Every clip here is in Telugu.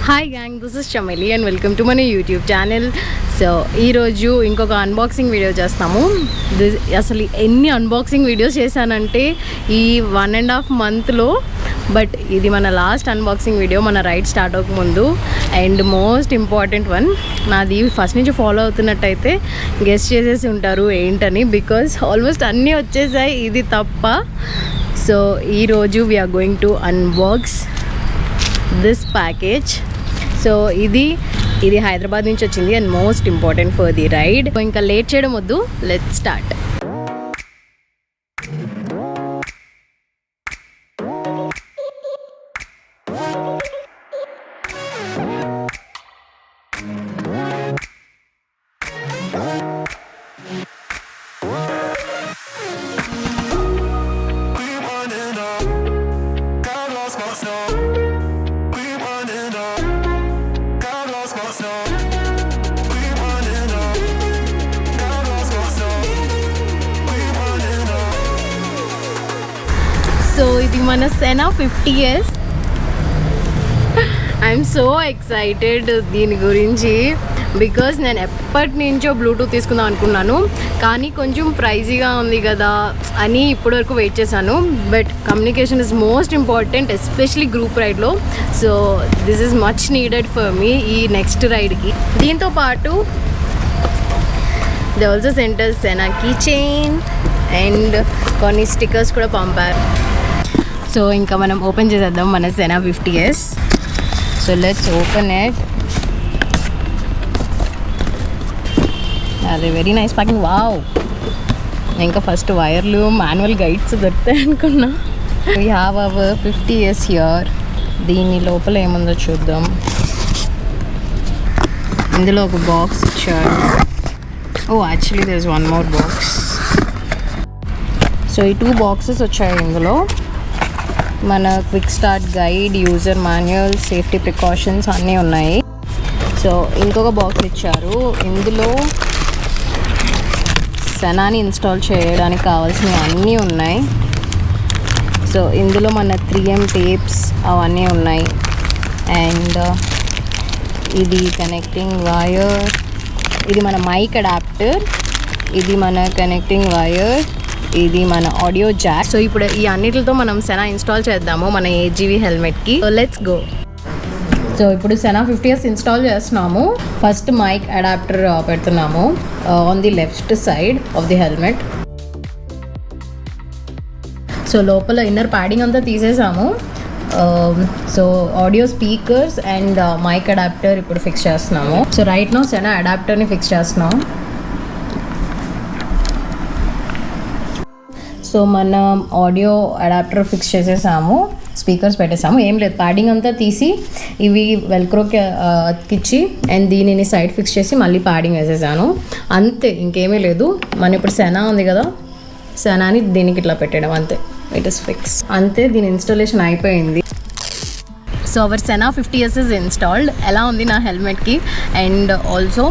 Hi gang, this is Chameli and welcome to మన యూట్యూబ్ ఛానల్. సో ఈరోజు ఇంకొక అన్బాక్సింగ్ వీడియో చేస్తాము. అసలు ఎన్ని అన్బాక్సింగ్ వీడియోస్ చేశానంటే ఈ 1.5 మంత్లో, బట్ ఇది మన లాస్ట్ అన్బాక్సింగ్ వీడియో మన రైడ్ స్టార్ట్ అవ్వకముందు. అండ్ మోస్ట్ ఇంపార్టెంట్ వన్, నాది ఫస్ట్ నుంచి ఫాలో అవుతున్నట్టయితే గెస్ట్ చేసేసి ఉంటారు ఏంటని, బికాజ్ ఆల్మోస్ట్ అన్నీ వచ్చేసాయి, ఇది తప్ప. సో ఈరోజు we are going to unbox this package. So ఇది హైదరాబాద్ నుంచి వచ్చింది and most important for the ride. ఇంకా లేట్ చేయడం వద్దు, లెట్స్ స్టార్ట్. సో ఇది మన Sena 50S. I'm so excited దీని గురించి, బికాజ్ నేను ఎప్పటి నుంచో బ్లూటూత్ తీసుకుందాం అనుకున్నాను, కానీ కొంచెం ప్రైజీగా ఉంది కదా అని ఇప్పటివరకు వెయిట్ చేశాను. But communication is most important, especially group రైడ్లో. So this is much needed for me ఈ నెక్స్ట్ రైడ్కి. దీంతో పాటు they also sent us Sena key chain and కొన్ని స్టిక్కర్స్ కూడా పంపారు. సో ఇంకా మనం ఓపెన్ చేసేద్దాం మన Sena 50S. So let's open it. అదే వెరీ నైస్ ప్యాకింగ్, వావ్. ఇంకా ఫస్ట్ వైర్లు, మాన్యువల్ గైడ్స్ దొరుకుతాయి అనుకున్నా. We have our 50S here. దీని లోపల ఏముందో చూద్దాం. ఇందులో ఒక బాక్స్ ఇచ్చారు. Oh actually there is one more box. So ఈ 2 బాక్సెస్ వచ్చాయి. ఇందులో మన quick start guide, user manual, safety precautions అన్నీ ఉన్నాయి. సో ఇంకొక బాక్స్ ఇచ్చారు. ఇందులో సెనాని ఇన్స్టాల్ చేయడానికి కావాల్సినవి అన్నీ ఉన్నాయి. సో ఇందులో మన 3M టేప్స్ అవన్నీ ఉన్నాయి. అండ్ ఇది కనెక్టింగ్ వైర్, ఇది మన మైక్ అడాప్టర్, ఇది మన కనెక్టింగ్ వైర్, ఇది మన ఆడియో జాక్. సో ఇప్పుడు ఈ అన్నిటితో మనం సెనా ఇన్స్టాల్ చేద్దాము మన AGV హెల్మెట్కి. So let's go. సో ఇప్పుడు సెనా 50S ఇన్స్టాల్ చేస్తున్నాము. ఫస్ట్ మైక్ అడాప్టర్ పెడుతున్నాము on the left side of the helmet. So లోపల ఇన్నర్ ప్యాడింగ్ అంతా తీసేసాము. So audio speakers and mic adapter ఇప్పుడు ఫిక్స్ చేస్తున్నాము. సో రైట్ నో సెనా అడాప్టర్ని ఫిక్స్ చేస్తున్నాము. సో మన ఆడియో అడాప్టర్ ఫిక్స్ చేసేసాము, స్పీకర్స్ పెట్టేసాము. ఏం లేదు, ప్యాడింగ్ అంతా తీసి ఇవి వెల్క్రోకి అతికిచ్చి అండ్ దీనిని సైడ్ ఫిక్స్ చేసి మళ్ళీ ప్యాడింగ్ వేసేసాను, అంతే. ఇంకేమీ లేదు. మన ఇప్పుడు సెనా ఉంది కదా, సెనాని దీనికి ఇట్లా పెట్టడం, అంతే. ఇట్ ఇస్ ఫిక్స్, అంతే. దీని ఇన్స్టాలేషన్ అయిపోయింది. సో అవర్ సెనా 50S ఇస్ ఇన్స్టాల్డ్. ఎలా ఉంది నా హెల్మెట్కి? అండ్ ఆల్సో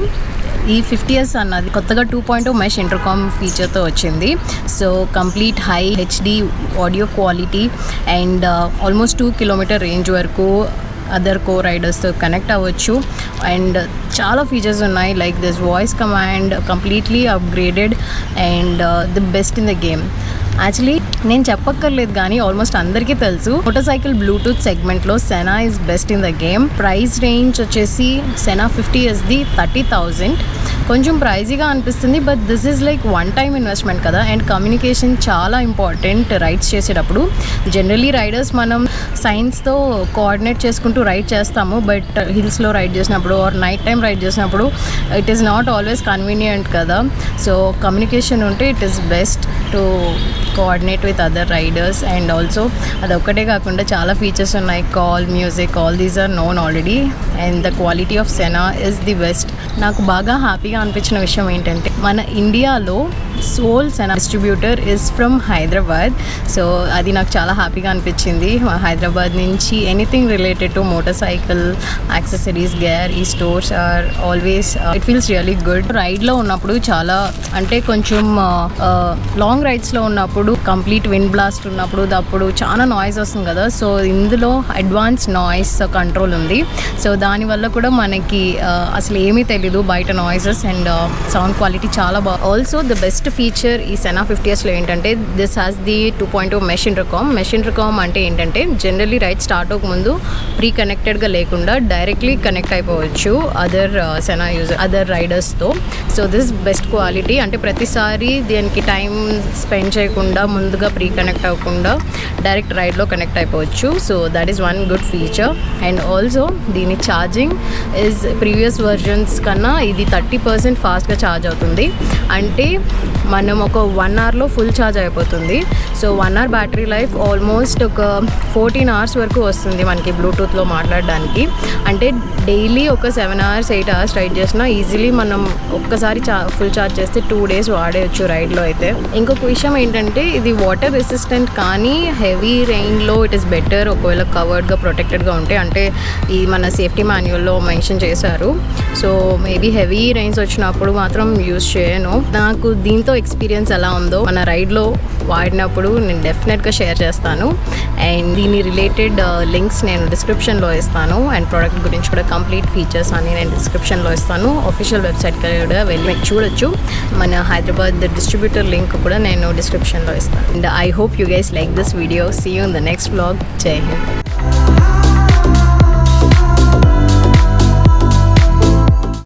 ఈ 50S అన్నది కొత్తగా 2.0 మెష్ ఇంటర్కామ్ ఫీచర్తో వచ్చింది. So complete high HD audio quality and almost 2 kilometre range వరకు అదర్ కో రైడర్స్తో కనెక్ట్ అవ్వచ్చు. అండ్ చాలా ఫీచర్స్ ఉన్నాయి, like this voice command, completely upgraded and the best in the game. Actually నేను చెప్పక్కర్లేదు కానీ ఆల్మోస్ట్ అందరికీ తెలుసు, మోటార్ సైకిల్ బ్లూటూత్ సెగ్మెంట్లో సెనా is best in the game. Price range వచ్చేసి సెనా 50Sది 30,000. కొంచెం ప్రైజీగా అనిపిస్తుంది, but this is like one time investment కదా. అండ్ కమ్యూనికేషన్ చాలా ఇంపార్టెంట్ రైడ్స్ చేసేటప్పుడు. జనరలీ రైడర్స్ మనం సైన్స్తో కోఆర్డినేట్ చేసుకుంటూ రైడ్ చేస్తాము, బట్ హిల్స్లో రైడ్ చేసినప్పుడు ఆర్ నైట్ టైం రైడ్ చేసినప్పుడు it is not always convenient కదా. సో కమ్యూనికేషన్ ఉంటే it is best to coordinate with other riders. And also అదొక్కటే కాకుండా చాలా ఫీచర్స్ ఉన్నాయి, call, music, all these are known already. And the quality of Sena is the best. నాకు బాగా హ్యాపీగా అనిపించిన విషయం ఏంటంటే మన ఇండియాలో sole Sena distributor is from Hyderabad. So అది నాకు చాలా హ్యాపీగా అనిపించింది. హైదరాబాద్ నుంచి anything related to motorcycle accessories, gear, ఈ stores are always it feels really good. రైడ్లో ఉన్నప్పుడు చాలా అంటే కొంచెం లాంగ్ రైడ్స్లో ఉన్నప్పుడు కంప్లీట్ విండ్ బ్లాస్ట్ ఉన్నప్పుడు అప్పుడు చాలా నాయిస్ వస్తుంది కదా. సో ఇందులో అడ్వాన్స్ నాయిస్ కంట్రోల్ ఉంది. సో దానివల్ల కూడా మనకి అసలు ఏమీ తెలీదు బయట నాయిసెస్ అండ్ సౌండ్ క్వాలిటీ చాలా బాగా. ఆల్సో ద బెస్ట్ ఫీచర్ ఈ సెనా 50sలో ఏంటంటే this has the 2.0 mesh intercom అంటే ఏంటంటే జనరల్లీ రైడ్ స్టార్ట్ అవ్వకముందు ప్రీ కనెక్టెడ్గా లేకుండా డైరెక్ట్లీ కనెక్ట్ అయిపోవచ్చు అదర్ సెనా యూజర్ అదర్ రైడర్స్తో. సో దిస్ బెస్ట్ క్వాలిటీ, అంటే ప్రతిసారి దీనికి టైం స్పెండ్ చేయకుండా ముందుగా ప్రీ కనెక్ట్ అవ్వకుండా డైరెక్ట్ రైడ్లో కనెక్ట్ అయిపోవచ్చు. So that is one good feature. And also దీని ఛార్జింగ్ ఈజ్ ప్రీవియస్ వర్జన్స్ కన్నా ఇది 30% ఫాస్ట్గా ఛార్జ్ అవుతుంది. అంటే మనం ఒక 1 అవర్లో ఫుల్ ఛార్జ్ అయిపోతుంది. So 1 hour battery life almost ఒక 14 అవర్స్ వరకు వస్తుంది మనకి బ్లూటూత్లో మాట్లాడడానికి. అంటే డైలీ ఒక 7 అవర్స్ 8 అవర్స్ రైడ్ చేసినా ఈజీలీ మనం ఒక్కసారి ఫుల్ ఛార్జ్ చేస్తే 2 days వాడేయచ్చు రైడ్లో అయితే. ఇంకొక విషయం ఏంటంటే ఇది వాటర్ రెసిస్టెంట్, కానీ హెవీ రెయిన్లో ఇట్ ఈస్ బెటర్ ఒకవేళ కవర్డ్గా ప్రొటెక్టెడ్గా ఉంటే. అంటే ఈ మన సేఫ్టీ మాన్యువల్లో మెన్షన్ చేశారు. సో మేబీ హెవీ రెయిన్స్ వచ్చినప్పుడు మాత్రం యూజ్ చేయను. నాకు దీంతో ఎక్స్పీరియన్స్ ఎలా ఉందో మన రైడ్లో వాడినప్పుడు నేను డెఫినెట్గా షేర్ చేస్తాను. అండ్ దీని రిలేటెడ్ లింక్స్ నేను డిస్క్రిప్షన్లో ఇస్తాను. అండ్ ప్రోడక్ట్ గురించి కూడా కంప్లీట్ ఫీచర్స్ అన్ని నేను డిస్క్రిప్షన్లో ఇస్తాను. ఆఫీషియల్ వెబ్సైట్కి కూడా వెళ్ళి చూడొచ్చు. మన హైదరాబాద్ డిస్ట్రిబ్యూటర్ లింక్ కూడా నేను డిస్క్రిప్షన్లో ఇస్తాను. And I hope you guys like this video. See you in the next vlog. జై హింద్.